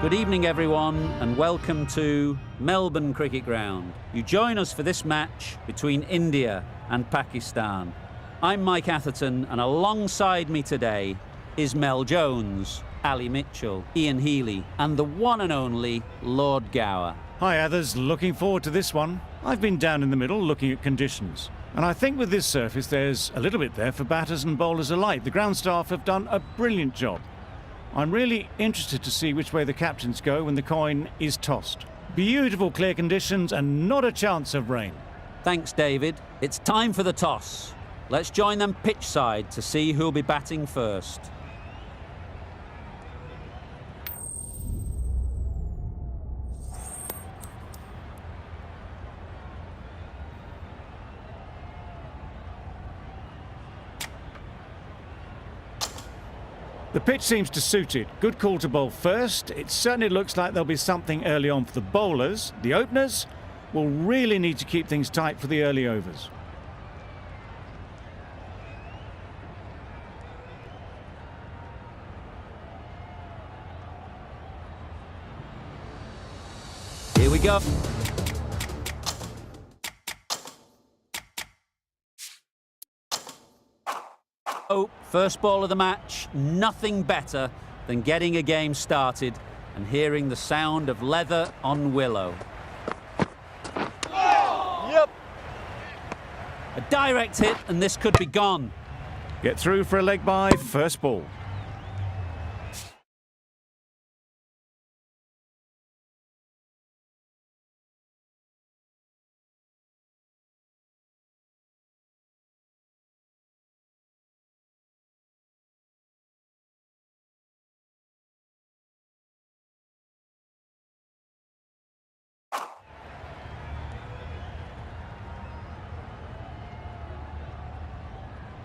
Good evening, everyone, and welcome to Melbourne Cricket Ground. You join us for this match between India and Pakistan. I'm Mike Atherton, and alongside me today is Mel Jones, Ali Mitchell, Ian Healy, and the one and only Lord Gower. Hi, others. Looking forward to this one. I've been down in the middle looking at conditions. And I think with this surface, there's a little bit there for batters and bowlers alike. The ground staff have done a brilliant job. I'm really interested to see which way the captains go when the coin is tossed. Beautiful clear conditions and not a chance of rain. Thanks, David. It's time for the toss. Let's join them pitch side to see who'll be batting first. The pitch seems to suit it. Good call to bowl first. It certainly looks like there'll be something early on for the bowlers. The openers will really need to keep things tight for the early overs. Here we go. Oh, first ball of the match. Nothing better than getting a game started and hearing the sound of leather on willow. Yep. A direct hit and this could be gone. Get through for a leg by, first ball.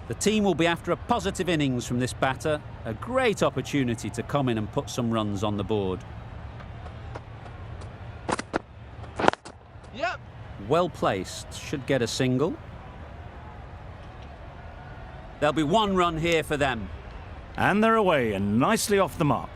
The team will be after a positive innings from this batter. A great opportunity to come in and put some runs on the board. Yep. Well placed. Should get a single. There'll be one run here for them. And they're away and nicely off the mark.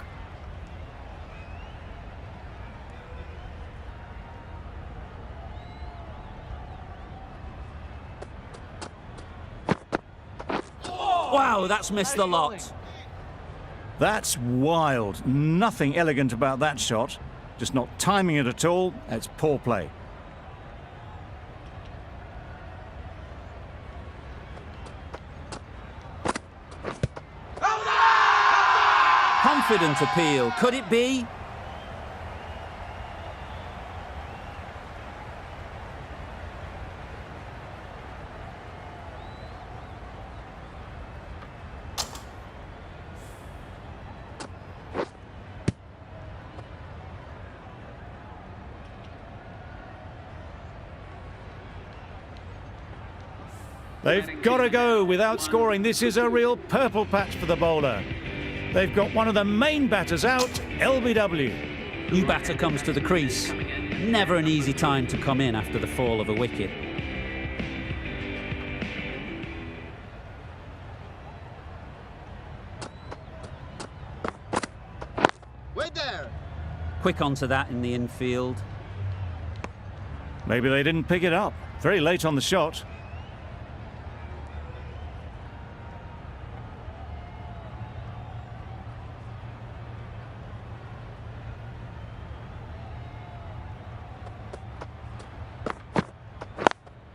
Wow, that's missed the lot. That's wild. Nothing elegant about that shot. Just not timing it at all. It's poor play. Confident appeal. Could it be? They've got to go without scoring. This is a real purple patch for the bowler. They've got one of the main batters out, LBW. New batter comes to the crease. Never an easy time to come in after the fall of a wicket. Wait there. Quick onto that in the infield. Maybe they didn't pick it up. Very late on the shot.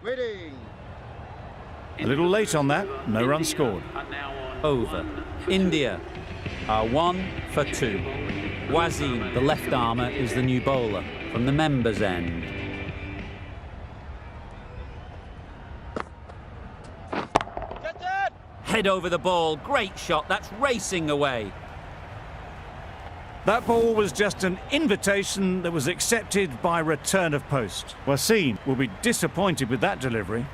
Waiting. A little late on that. No run scored. Over. India are 1 for 2. Wasim, the left armour, is the new bowler from the members' end. Get that. Head over the ball. Great shot. That's racing away. That ball was just an invitation that was accepted by return of post. Wasim will be disappointed with that delivery.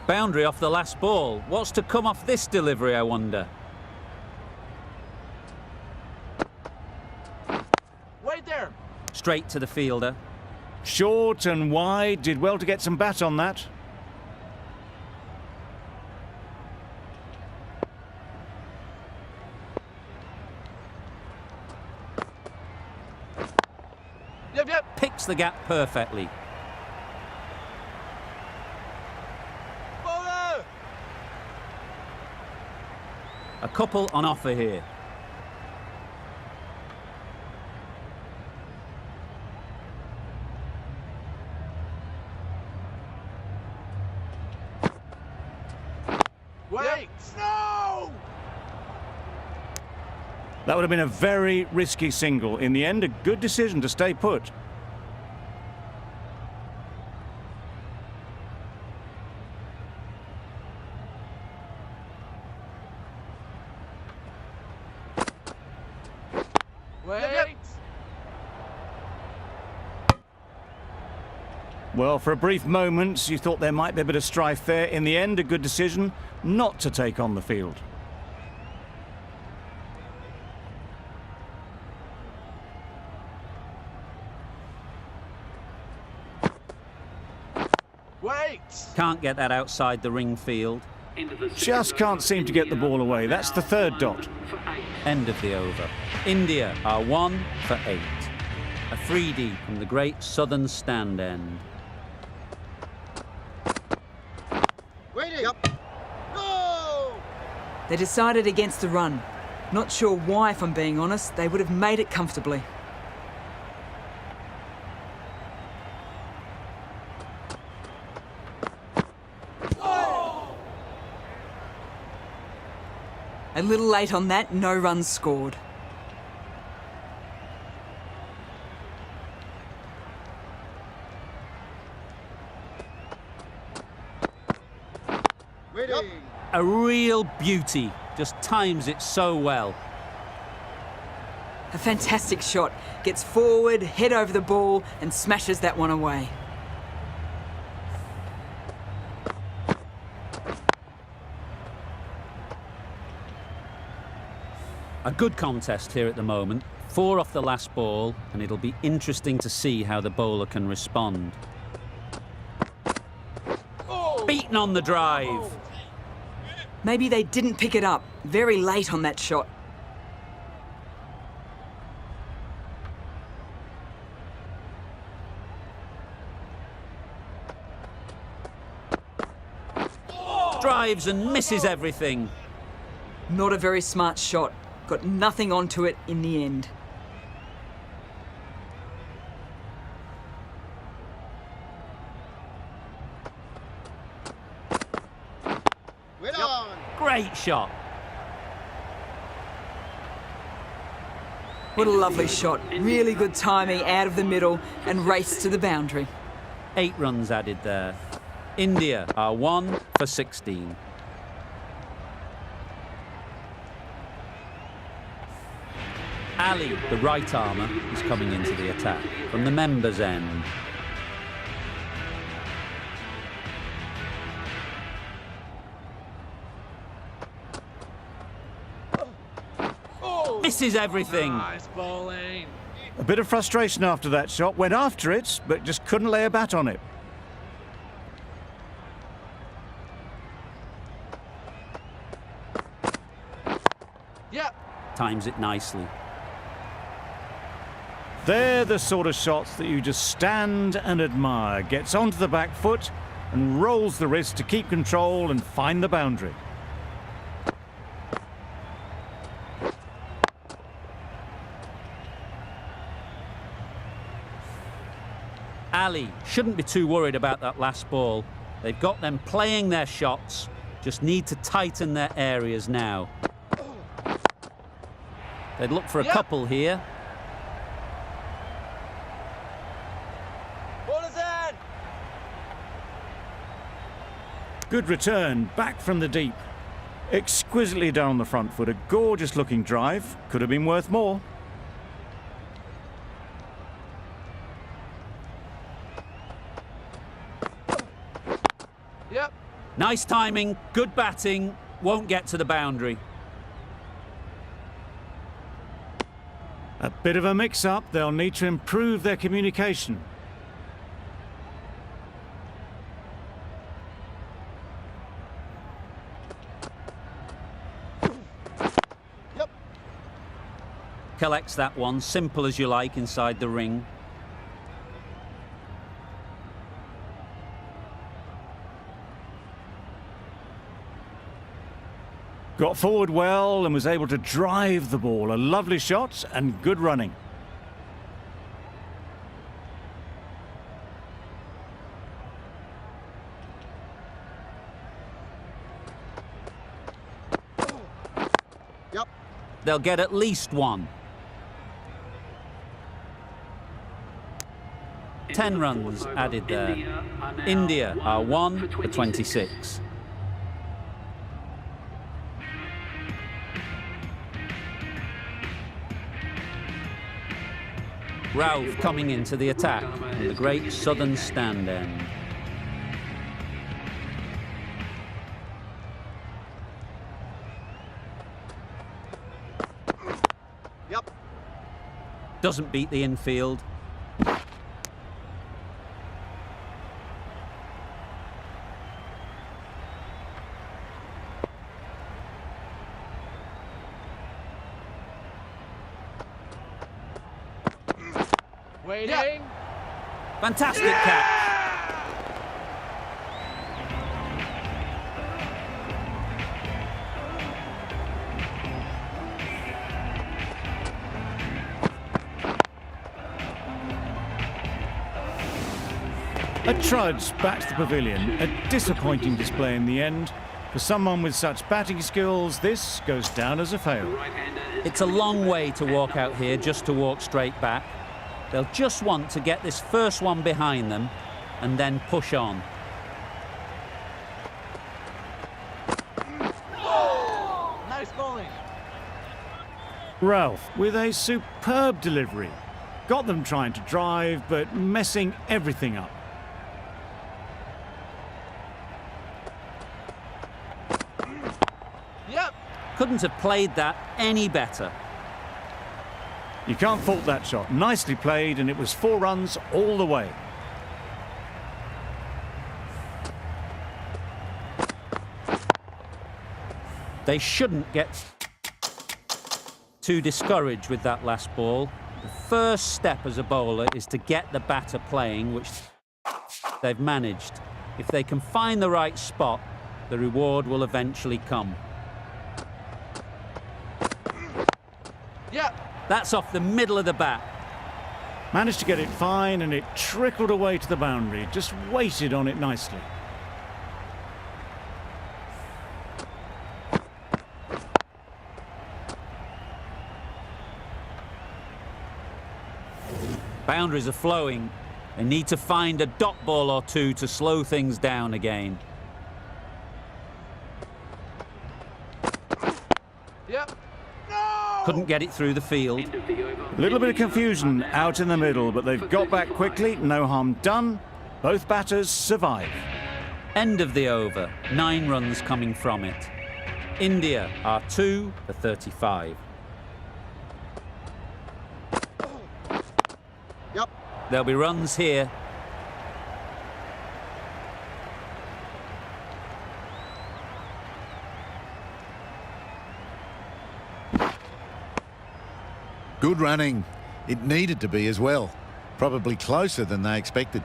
Boundary off the last ball. What's to come off this delivery, I wonder? Wait there. Straight to the fielder. Short and wide, did well to get some bat on that. Yep. Picks the gap perfectly. Bowler! A couple on offer here. Wait! Yep. No! That would have been a very risky single. In the end, a good decision to stay put. Wait! Yep. Well, for a brief moment, you thought there might be a bit of strife there. In the end, a good decision not to take on the field. Wait! Can't get that outside the ring field. Just can't seem to get the ball away. That's the third dot. End of the over. India are 1 for 8. A 3D from the great southern stand end. Waiting! Yep. Go! They decided against the run. Not sure why, if I'm being honest. They would have made it comfortably. A little late on that, no runs scored. Waiting! A real beauty. Just times it so well. A fantastic shot. Gets forward, head over the ball, and smashes that one away. A good contest here at the moment. 4 off the last ball, and it'll be interesting to see how the bowler can respond. Beaten on the drive. Maybe they didn't pick it up. Very late on that shot. Drives and misses everything. Not a very smart shot. Got nothing onto it in the end. Wait on! Great shot. What a lovely shot. Really good timing out of the middle and race to the boundary. 8 runs added there. India are 1 for 16. Ali, the right armour, is coming into the attack from the members' end. Misses everything. Nice bowling! A bit of frustration after that shot. Went after it, but just couldn't lay a bat on it. Yep. Times it nicely. They're the sort of shots that you just stand and admire. Gets onto the back foot and rolls the wrist to keep control and find the boundary. Ali shouldn't be too worried about that last ball. They've got them playing their shots, just need to tighten their areas now. They'd look for a couple here. Ball is in! Good return, back from the deep. Exquisitely done on the front foot. A gorgeous looking drive. Could have been worth more. Yep. Nice timing, good batting, won't get to the boundary. A bit of a mix-up. They'll need to improve their communication. collects that one, simple as you like, inside the ring. Got forward well and was able to drive the ball. A lovely shot and good running. Yep. They'll get at least one. 10 runs added there. India are 1 for 26. Ralph coming into the attack on the great southern stand end. Yep. Doesn't beat the infield. Waiting. Yep. Fantastic catch. A trudge back to the pavilion. A disappointing display in the end. For someone with such batting skills, this goes down as a fail. It's a long way to walk out here just to walk straight back. They'll just want to get this first one behind them and then push on. Nice bowling. Ralph with a superb delivery. Got them trying to drive, but messing everything up. Yep. Couldn't have played that any better. You can't fault that shot. Nicely played, and it was 4 runs all the way. They shouldn't get too discouraged with that last ball. The first step as a bowler is to get the batter playing, which they've managed. If they can find the right spot, the reward will eventually come. Yep. That's off the middle of the bat. Managed to get it fine, and it trickled away to the boundary. Just waited on it nicely. Boundaries are flowing. They need to find a dot ball or two to slow things down again. Yep. No! Couldn't get it through the field. A little bit of confusion out in the middle, but they've got back quickly. No harm done. Both batters survive. End of the over. 9 runs coming from it. India are 2 for 35. Yep. There'll be runs here. Good running. It needed to be as well. Probably closer than they expected.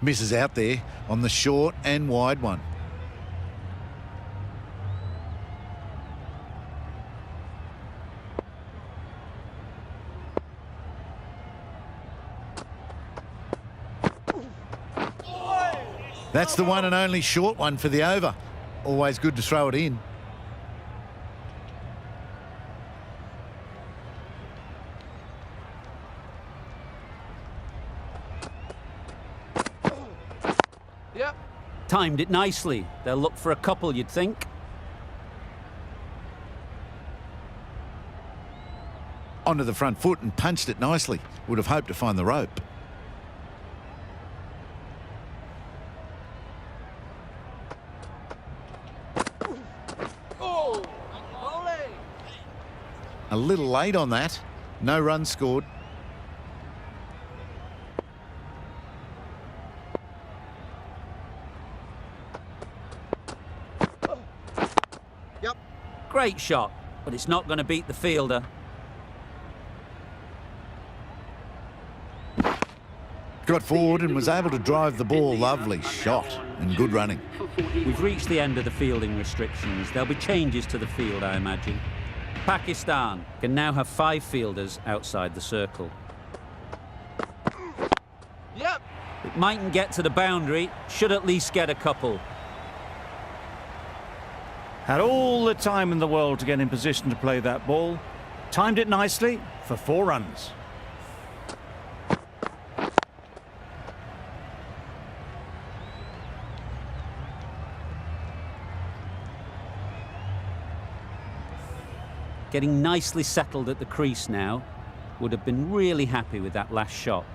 Misses out there on the short and wide one. That's the one and only short one for the over. Always good to throw it in. Yep. Timed it nicely. They'll look for a couple, you'd think. Onto the front foot and punched it nicely. Would have hoped to find the rope. Oh, bowling. A little late on that. No runs scored. Yep. Great shot, but it's not going to beat the fielder. Got forward and was able to drive the ball. Lovely shot and good running. We've reached the end of the fielding restrictions. There'll be changes to the field, I imagine. Pakistan can now have 5 fielders outside the circle. Yep. It mightn't get to the boundary, should at least get a couple. Had all the time in the world to get in position to play that ball. Timed it nicely for 4 runs. Getting nicely settled at the crease now. Would have been really happy with that last shot.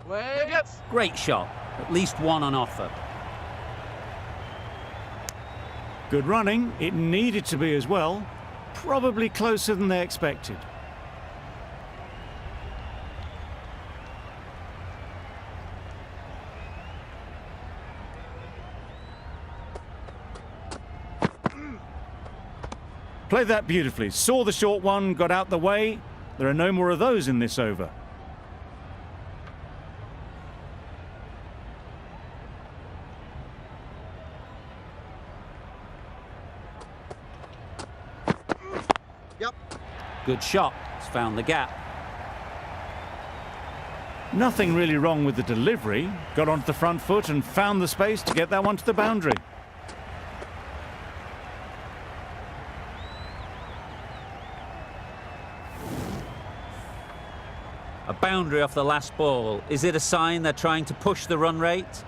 Yep. Great shot, at least one on offer. Good running. It needed to be as well. Probably closer than they expected. Played that beautifully. Saw the short one, got out the way. There are no more of those in this over. Yep. Good shot, it's found the gap. Nothing really wrong with the delivery. Got onto the front foot and found the space to get that one to the boundary. A boundary off the last ball. Is it a sign they're trying to push the run rate?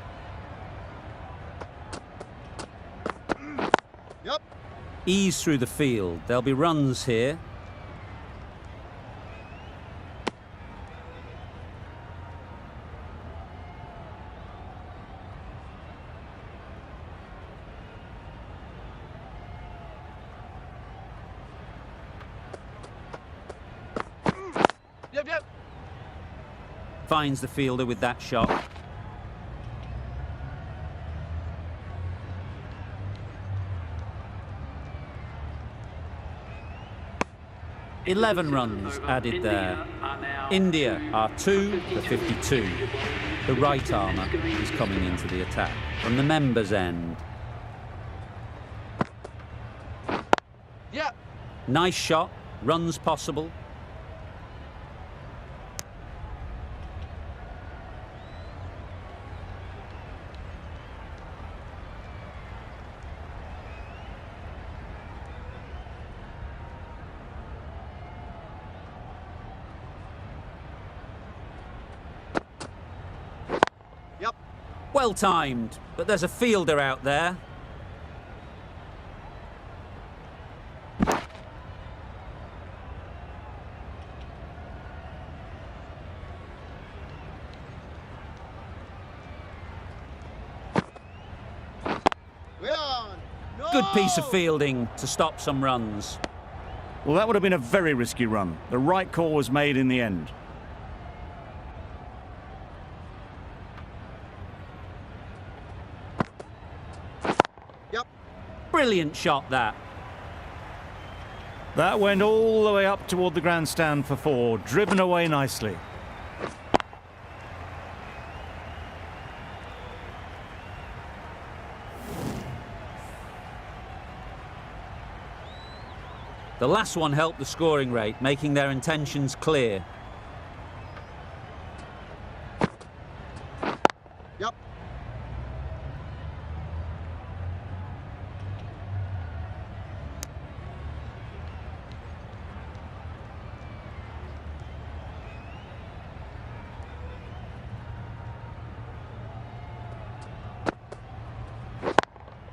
Yep. Ease through the field. There'll be runs here. Yep. Finds the fielder with that shot. "11 runs added there. India are 2 for 52. The right armour is coming into the attack from the members' end. Yep. Nice shot, runs possible. Yep. Well timed, but there's a fielder out there. We're on. No! Good piece of fielding to stop some runs. Well, that would have been a very risky run. The right call was made in the end. Yep. Brilliant shot, that. That went all the way up toward the grandstand for 4, driven away nicely. The last one helped the scoring rate, making their intentions clear. Yep.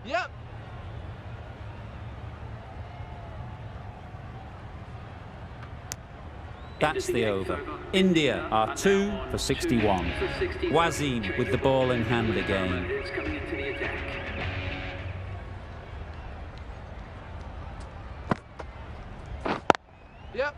Yep. That's the over. India are 2 for 61. Wasim with the ball in hand again. Yep.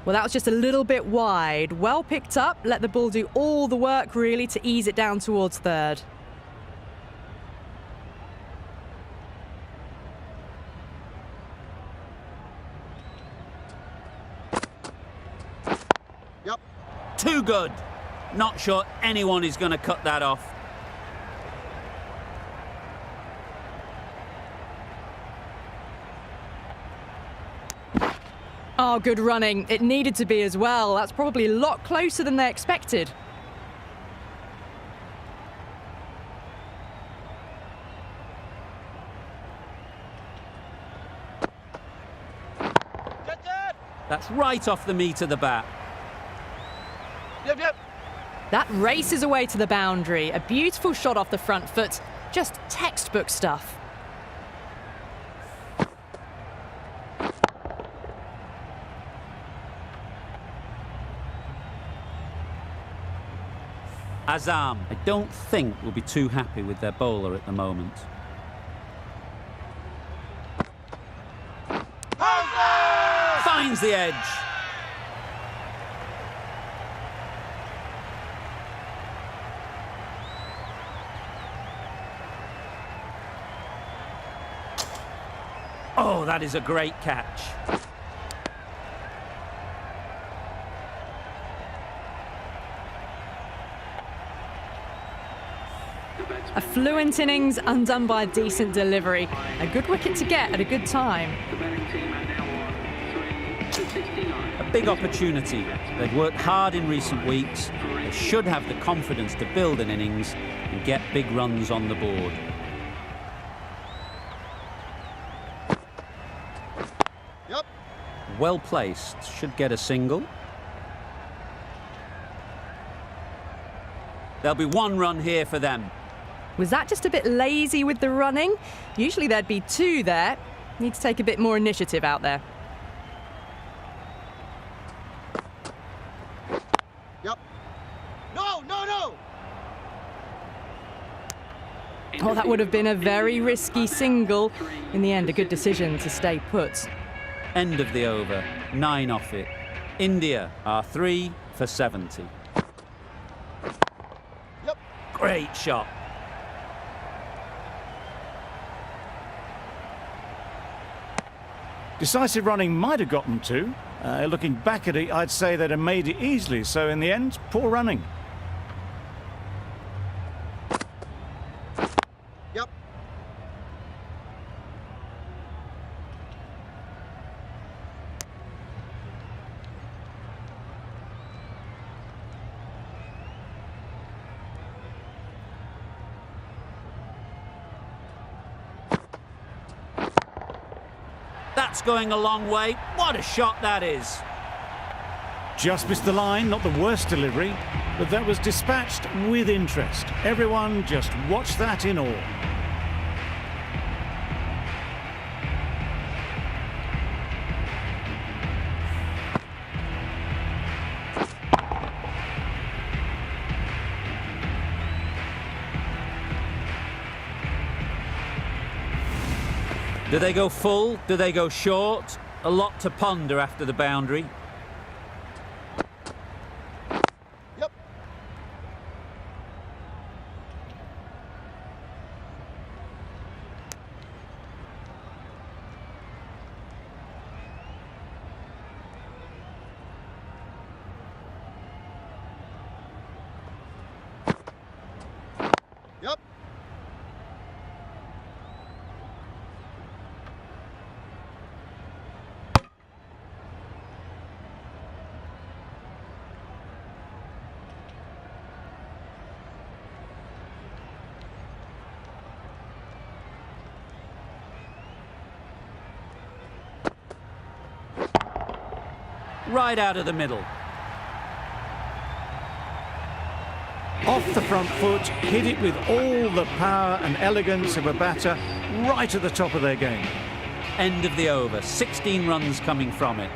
Well, that was just a little bit wide. Well picked up, let the ball do all the work really to ease it down towards third. Yep. Too good. Not sure anyone is going to cut that off. Oh, good running. It needed to be as well. That's probably a lot closer than they expected. That's right off the meat of the bat. Yep, yep. That races away to the boundary. A beautiful shot off the front foot. Just textbook stuff. Azam, I don't think will be too happy with their bowler at the moment. Finds the edge. Oh, that is a great catch. A fluent innings undone by a decent delivery. A good wicket to get at a good time. A big opportunity. They've worked hard in recent weeks. They should have the confidence to build an innings and get big runs on the board. Yep. Well placed. Should get a single. There'll be one run here for them. Was that just a bit lazy with the running? Usually there'd be two there. Need to take a bit more initiative out there. Yep. No, no, no. Oh, that would have been a very risky single. In the end, a good decision to stay put. End of the over. 9 off it. India are 3 for 70. Yep. Great shot. Decisive running might have gotten two. Looking back at it, I'd say they'd have made it easily. So in the end, poor running. Yep. That's going a long way. What a shot that is. Just missed the line, not the worst delivery, but that was dispatched with interest. Everyone just watched that in awe. Do they go full? Do they go short? A lot to ponder after the boundary. Yep. Yep. right out of the middle. Off the front foot, hit it with all the power and elegance of a batter, right at the top of their game. End of the over, 16 runs coming from it.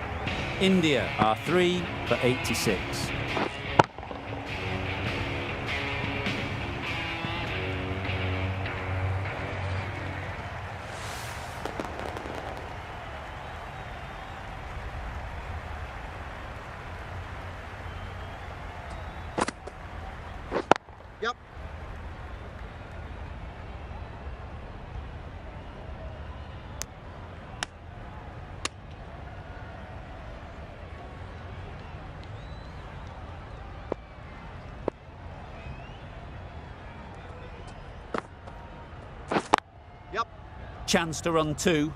India are 3 for 86. Yep. Yep. Chance to run 2.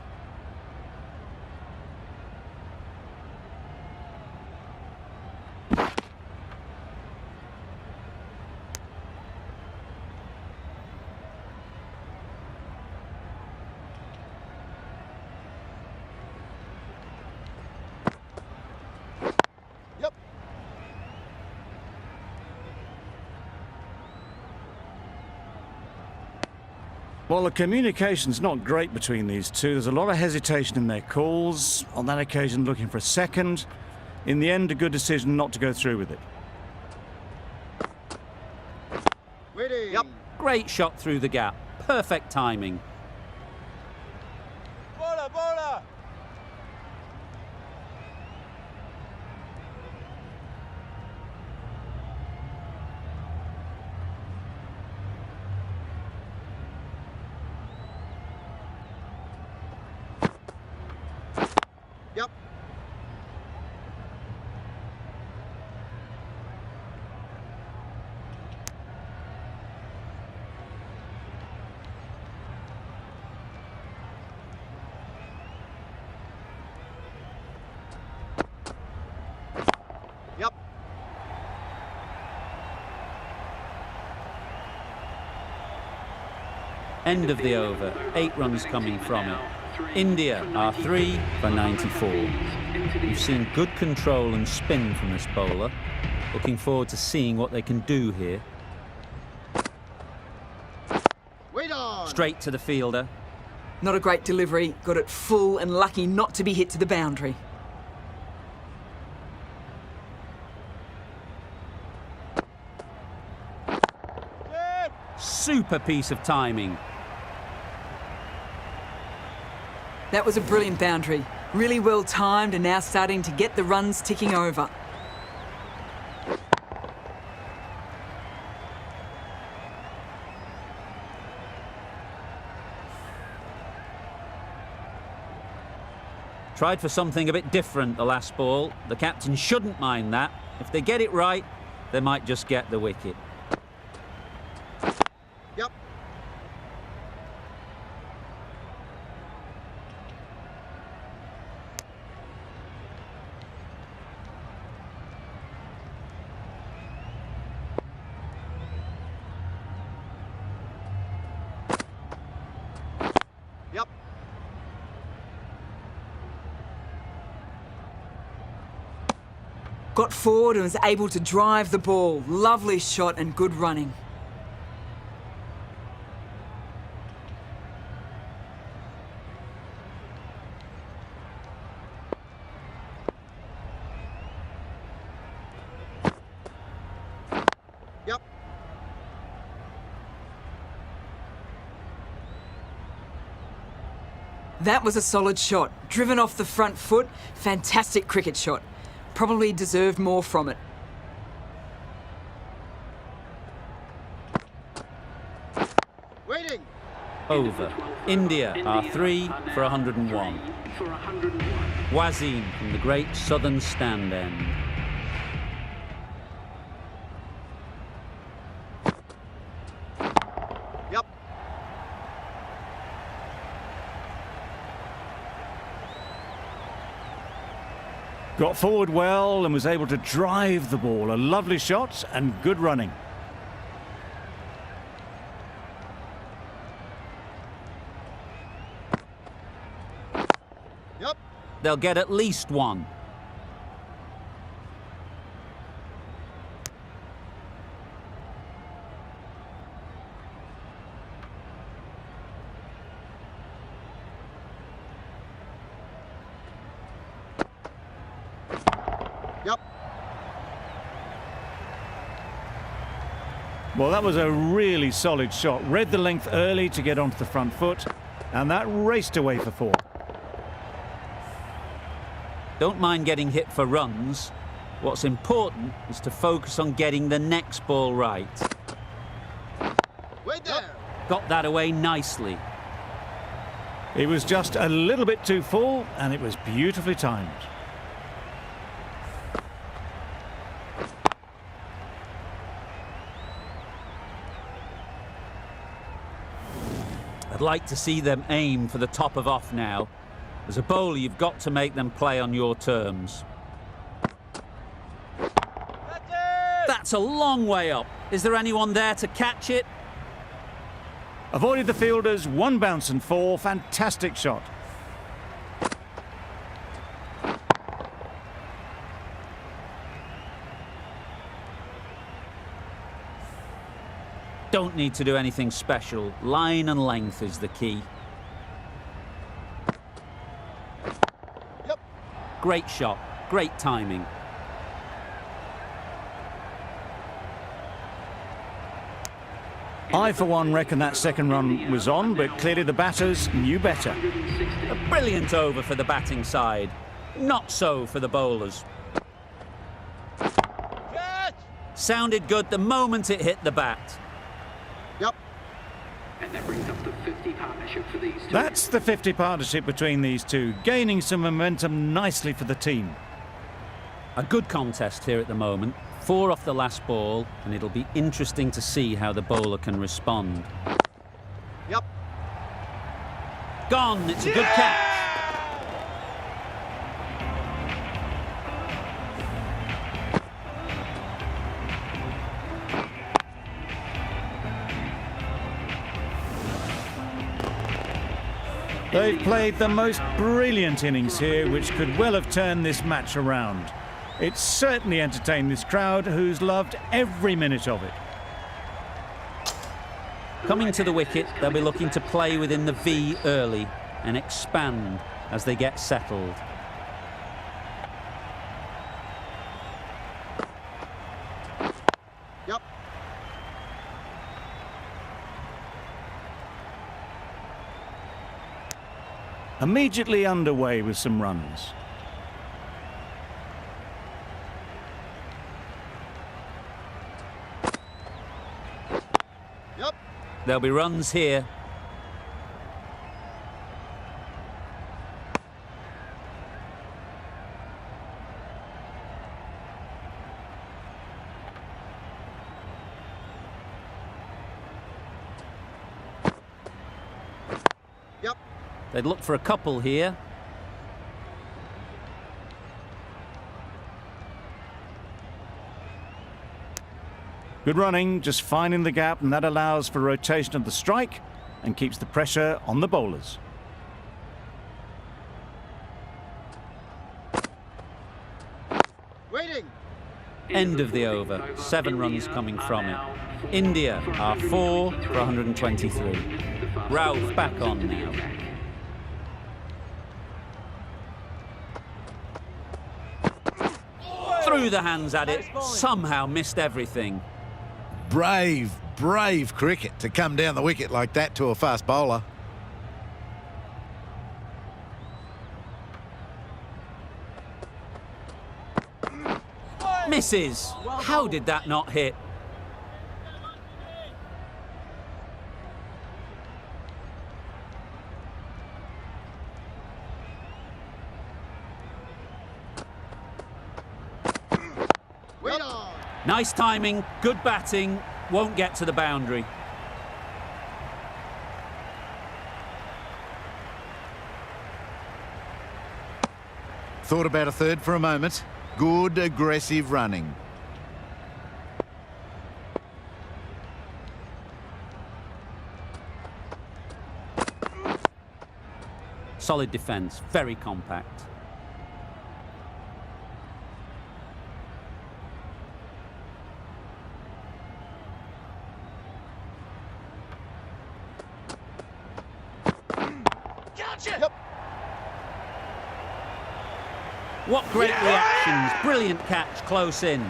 Yep. Well, the communication's not great between these two. There's a lot of hesitation in their calls. On that occasion, looking for a second. In the end, a good decision not to go through with it. Waiting. Yep. Great shot through the gap. Perfect timing. Bowler, bowler. Yep. Yep. End of the over, 8 runs coming from it. India are 3 for 94. We've seen good control and spin from this bowler. Looking forward to seeing what they can do here. Wait on. Straight to the fielder. Not a great delivery, got it full and lucky not to be hit to the boundary. Super piece of timing. That was a brilliant boundary. Really well timed and now starting to get the runs ticking over. Tried for something a bit different the last ball. The captain shouldn't mind that. If they get it right, they might just get the wicket. Yep. Yep. Got forward and was able to drive the ball. Lovely shot and good running. Yep. That was a solid shot. Driven off the front foot. Fantastic cricket shot. Probably deserved more from it. Waiting. Over. India are 3 for 101. Wasim from the great southern stand end. Yep. Got forward well and was able to drive the ball. A lovely shot and good running. Yep. They'll get at least one. Well, that was a really solid shot. Read the length early to get onto the front foot, and that raced away for 4. Don't mind getting hit for runs. What's important is to focus on getting the next ball right. Wait there. Got that away nicely. It was just a little bit too full, and it was beautifully timed. I'd like to see them aim for the top of off now. As a bowler, you've got to make them play on your terms. That's a long way up. Is there anyone there to catch it? Avoided the fielders, 1 bounce and 4. Fantastic shot. Don't need to do anything special. Line and length is the key. Yep. Great shot. Great timing. I, for one, reckon that second run was on, but clearly the batters knew better. A brilliant over for the batting side. Not so for the bowlers. Catch. Sounded good the moment it hit the bat. Yep. And that brings up the 50 partnership for these two. That's the 50 partnership between these two, gaining some momentum nicely for the team. A good contest here at the moment. 4 off the last ball, and it'll be interesting to see how the bowler can respond. Yep. Gone, it's a good catch. They've played the most brilliant innings here, which could well have turned this match around. It certainly entertained this crowd, who's loved every minute of it. Coming to the wicket, they'll be looking to play within the V early and expand as they get settled. Yep. Immediately underway with some runs. Yep. There'll be runs here. Yep. They'd look for a couple here. Good running, just finding the gap, and that allows for rotation of the strike and keeps the pressure on the bowlers. Waiting. End of the over. 7 runs coming from it. India are 4 for 123. Ralph back on now. Through the hands at it, somehow missed everything. Brave, brave cricket to come down the wicket like that to a fast bowler. Misses. How did that not hit? Wait on. Nice timing, good batting, won't get to the boundary. Thought about a third for a moment. Good aggressive running. Solid defence, very compact. Yep. What great reactions, brilliant catch close in.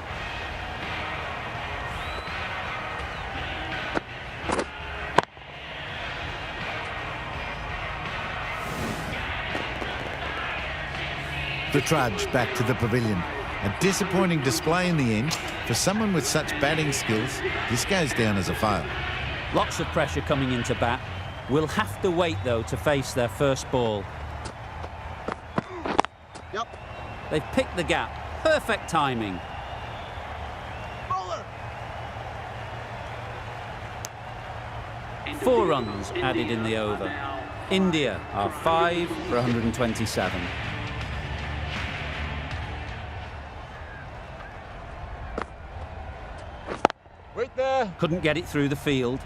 The trudge back to the pavilion. A disappointing display in the end. For someone with such batting skills, this goes down as a fail. Lots of pressure coming into bat. We'll have to wait, though, to face their first ball. Yep. They've picked the gap. Perfect timing. Bowler. 4 runs added in the over. India are 5 for 127. Wait there. Couldn't get it through the field.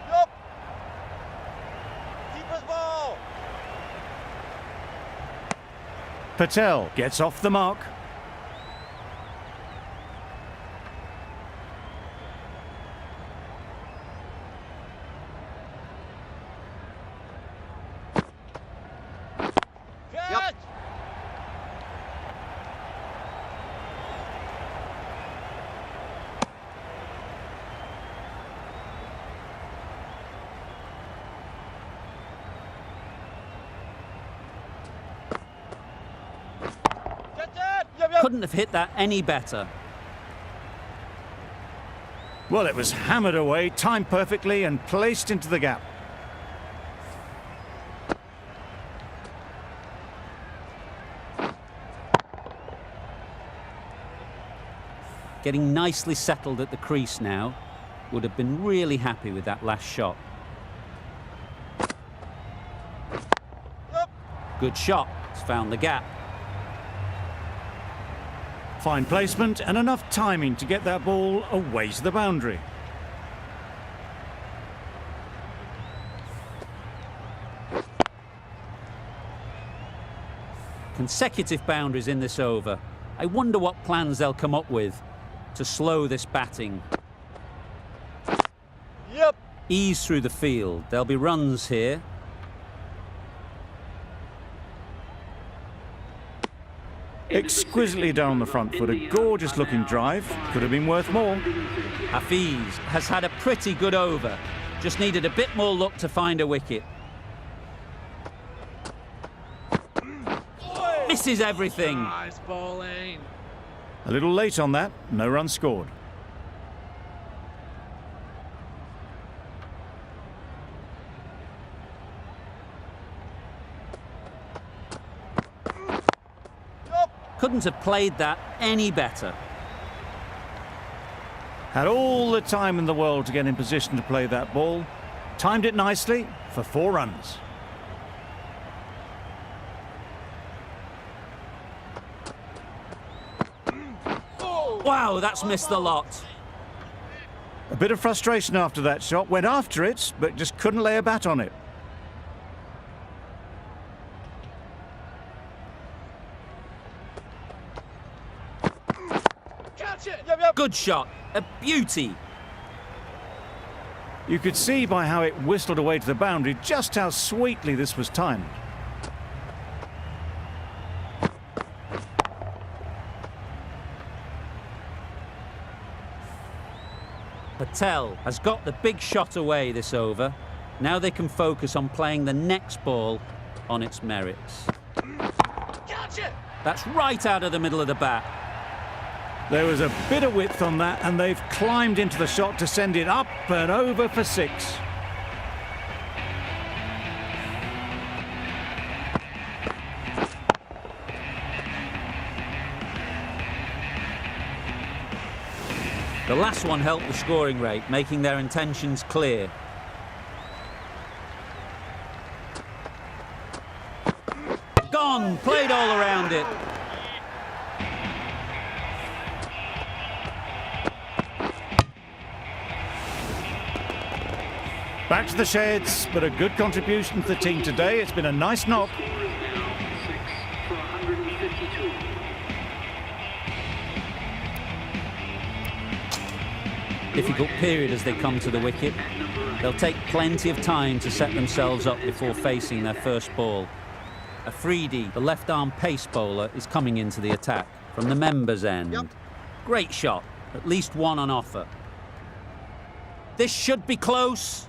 Yup. Keeper's ball. Patel gets off the mark. Catch. Catch it. Yep, yep. Couldn't have hit that any better. Well, it was hammered away, timed perfectly and placed into the gap. Getting nicely settled at the crease now. Would have been really happy with that last shot. Yep. Good shot. It's found the gap. Fine placement and enough timing to get that ball away to the boundary. Consecutive boundaries in this over. I wonder what plans they'll come up with to slow this batting. Yep. Ease through the field. There'll be runs here. Exquisitely down the front foot, a gorgeous looking drive. Could have been worth more. Hafiz has had a pretty good over. Just needed a bit more luck to find a wicket. Misses everything. Nice bowling. A little late on that, no run scored. Couldn't have played that any better. Had all the time in the world to get in position to play that ball. Timed it nicely for 4 runs. Wow, that's missed the lot. A bit of frustration after that shot. Went after it, but just couldn't lay a bat on it. Catch it. Yep, yep. Good shot. A beauty. You could see by how it whistled away to the boundary just how sweetly this was timed. Patel has got the big shot away this over. Now they can focus on playing the next ball on its merits. Catch it. That's right out of the middle of the bat. There was a bit of width on that, and they've climbed into the shot to send it up and over for 6. The last one helped the scoring rate, making their intentions clear. Gone, played all around it. Back to the sheds, but a good contribution to the team today. It's been a nice knock. Score is now 6 for 152. Difficult period as they come to the wicket. They'll take plenty of time to set themselves up before facing their first ball. Afridi, the left-arm pace bowler, is coming into the attack from the members' end. Yep. Great shot. At least one on offer. This should be close.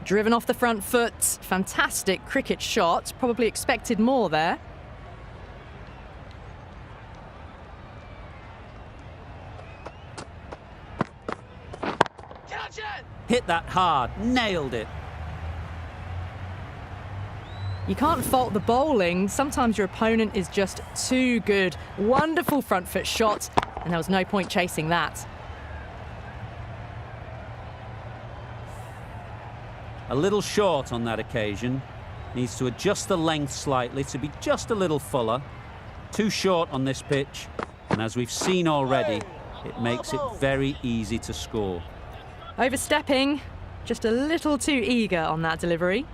Driven off the front foot. Fantastic cricket shot. Probably expected more there. Catch it! Hit that hard. Nailed it. You can't fault the bowling. Sometimes your opponent is just too good. Wonderful front foot shot, and there was no point chasing that. A little short on that occasion. Needs to adjust the length slightly to be just a little fuller. Too short on this pitch, and as we've seen already, it makes it very easy to score. Overstepping, just a little too eager on that delivery.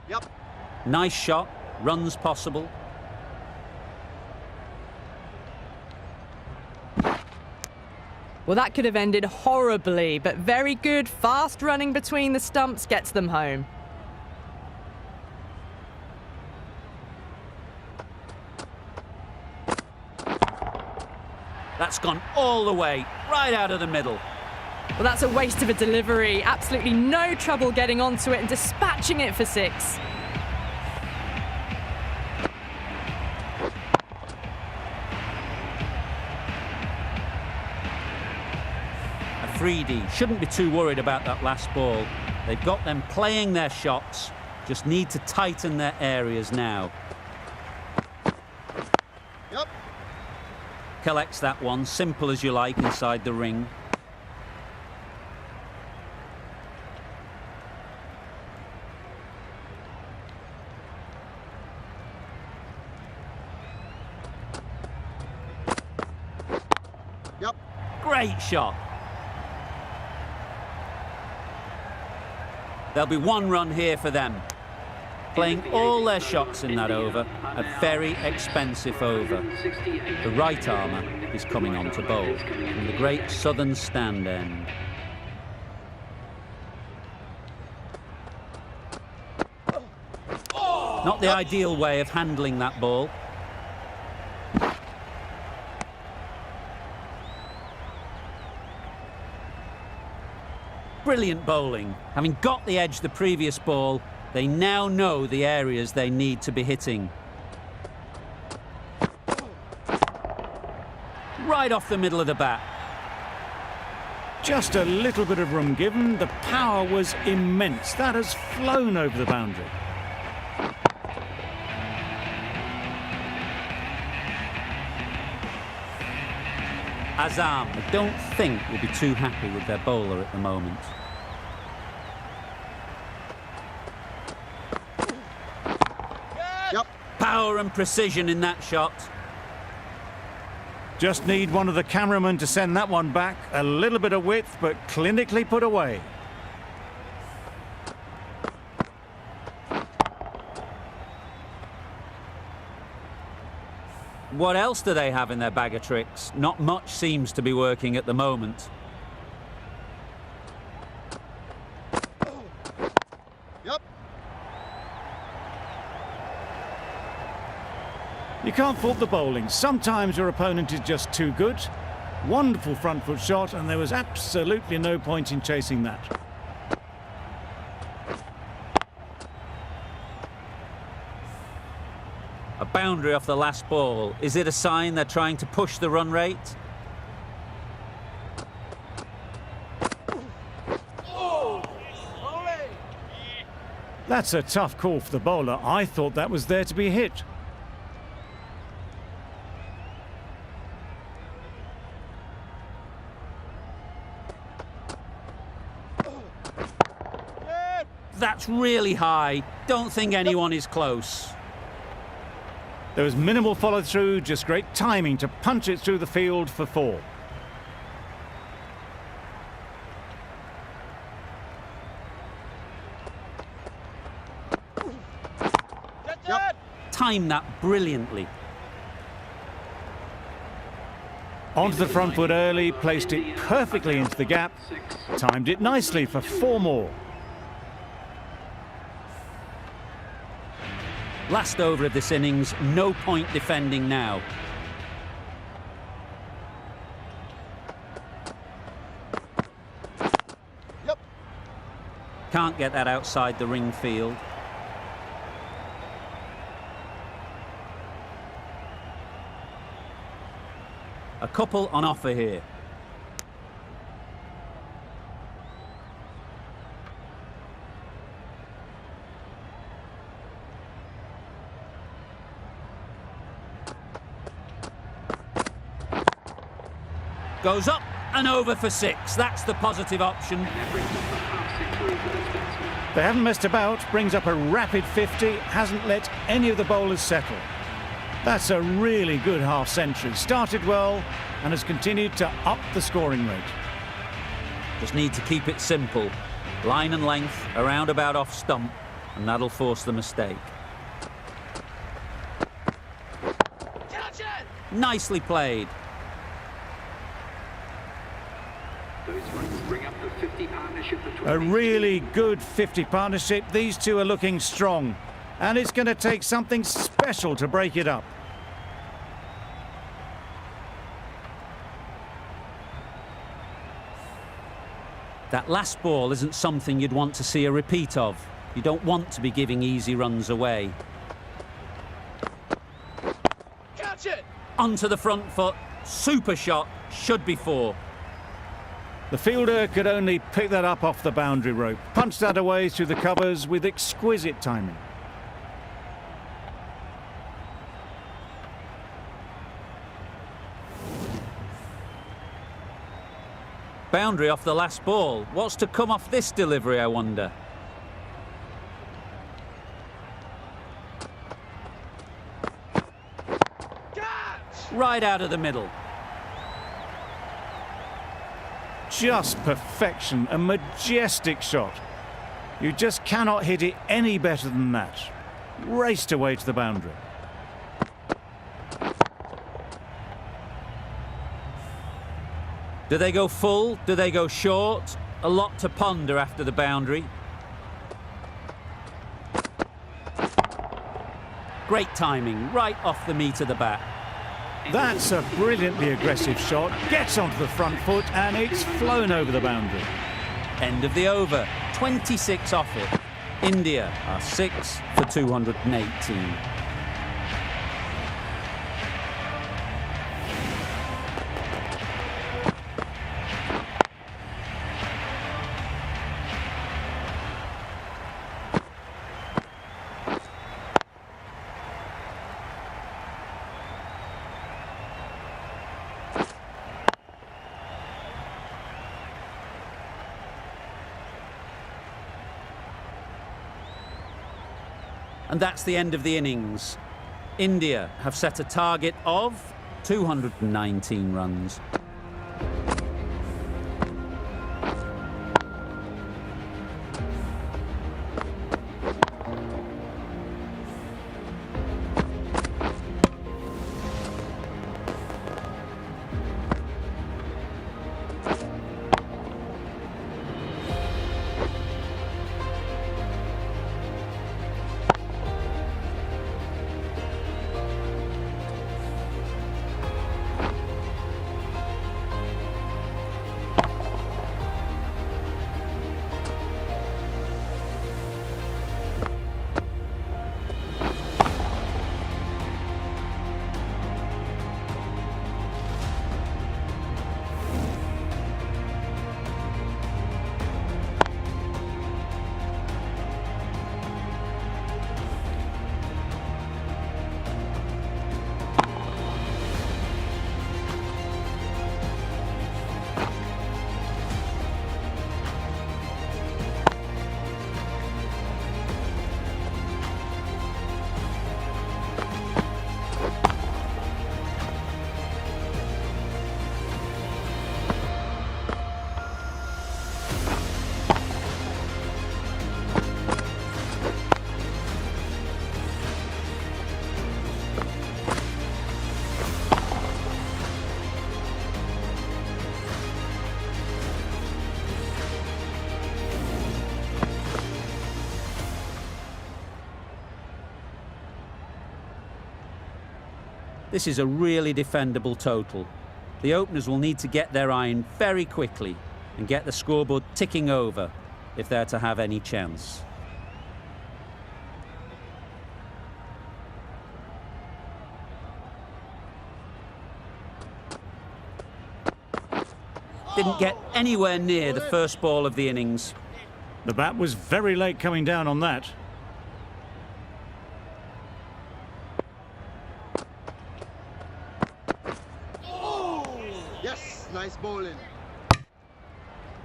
Yep. Nice shot, runs possible. Well, that could have ended horribly, but very good, fast running between the stumps gets them home. That's gone all the way, right out of the middle. Well, that's a waste of a delivery. Absolutely no trouble getting onto it and dispatching it for 6. Afridi shouldn't be too worried about that last ball. They've got them playing their shots, just need to tighten their areas now. Yep. Collects that one, simple as you like, inside the ring. Yep. Great shot. There'll be one run here for them. Playing all their shots in that over, a very expensive over. The right armour is coming on to bowl from the great southern stand end. Not the ideal way of handling that ball. Brilliant bowling. Having got the edge the previous ball, they now know the areas they need to be hitting. Right off the middle of the bat. Just a little bit of room given. The power was immense. That has flown over the boundary. Azam, I don't think, will be too happy with their bowler at the moment. Yep. Power and precision in that shot. Just need one of the cameramen to send that one back. A little bit of width, but clinically put away. What else do they have in their bag of tricks? Not much seems to be working at the moment. Yep. You can't fault the bowling. Sometimes your opponent is just too good. Wonderful front foot shot, and there was absolutely no point in chasing that. A boundary off the last ball. Is it a sign they're trying to push the run rate? That's a tough call for the bowler. I thought that was there to be hit. That's really high. Don't think anyone is close. There was minimal follow-through, just great timing to punch it through the field for 4. Yep. Timed that brilliantly. Onto the front foot early, placed it perfectly into the gap, timed it nicely for 4 more. Last over of this innings, no point defending now. Yep. Can't get that outside the ring field. A couple on offer here. Goes up and over for 6. That's the positive option. They haven't messed about, brings up a rapid 50, hasn't let any of the bowlers settle. That's a really good half-century. Started well and has continued to up the scoring rate. Just need to keep it simple. Line and length, around about off stump, and that'll force the mistake. Nicely played. Those runs bring up the 50 partnership between A really good 50 partnership. These two are looking strong. And it's going to take something special to break it up. That last ball isn't something you'd want to see a repeat of. You don't want to be giving easy runs away. Catch it! Onto the front foot. Super shot. Should be 4. The fielder could only pick that up off the boundary rope. Punched that away through the covers with exquisite timing. Boundary off the last ball. What's to come off this delivery, I wonder? Right out of the middle. Just perfection, a majestic shot. You just cannot hit it any better than that. Raced away to the boundary. Do they go full? Do they go short? A lot to ponder after the boundary. Great timing, right off the meat of the bat. That's a brilliantly aggressive shot. Gets onto the front foot and it's flown over the boundary. End of the over. 26 off it. India are 6 for 218. And that's the end of the innings. India have set a target of 219 runs. This is a really defendable total. The openers will need to get their iron very quickly and get the scoreboard ticking over if they're to have any chance. Didn't get anywhere near the first ball of the innings. The bat was very late coming down on that. Yes, nice bowling.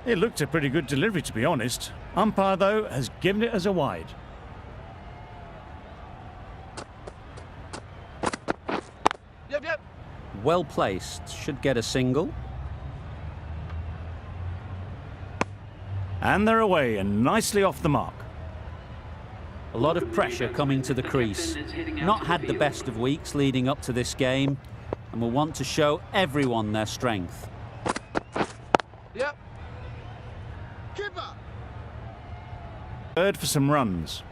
It looked a pretty good delivery, to be honest. Umpire, though, has given it as a wide. Yep. Well placed, should get a single. And they're away and nicely off the mark. A lot of pressure coming to the crease. Not had the best of weeks leading up to this game and will want to show everyone their strength. Yep. Keeper. Third for some runs.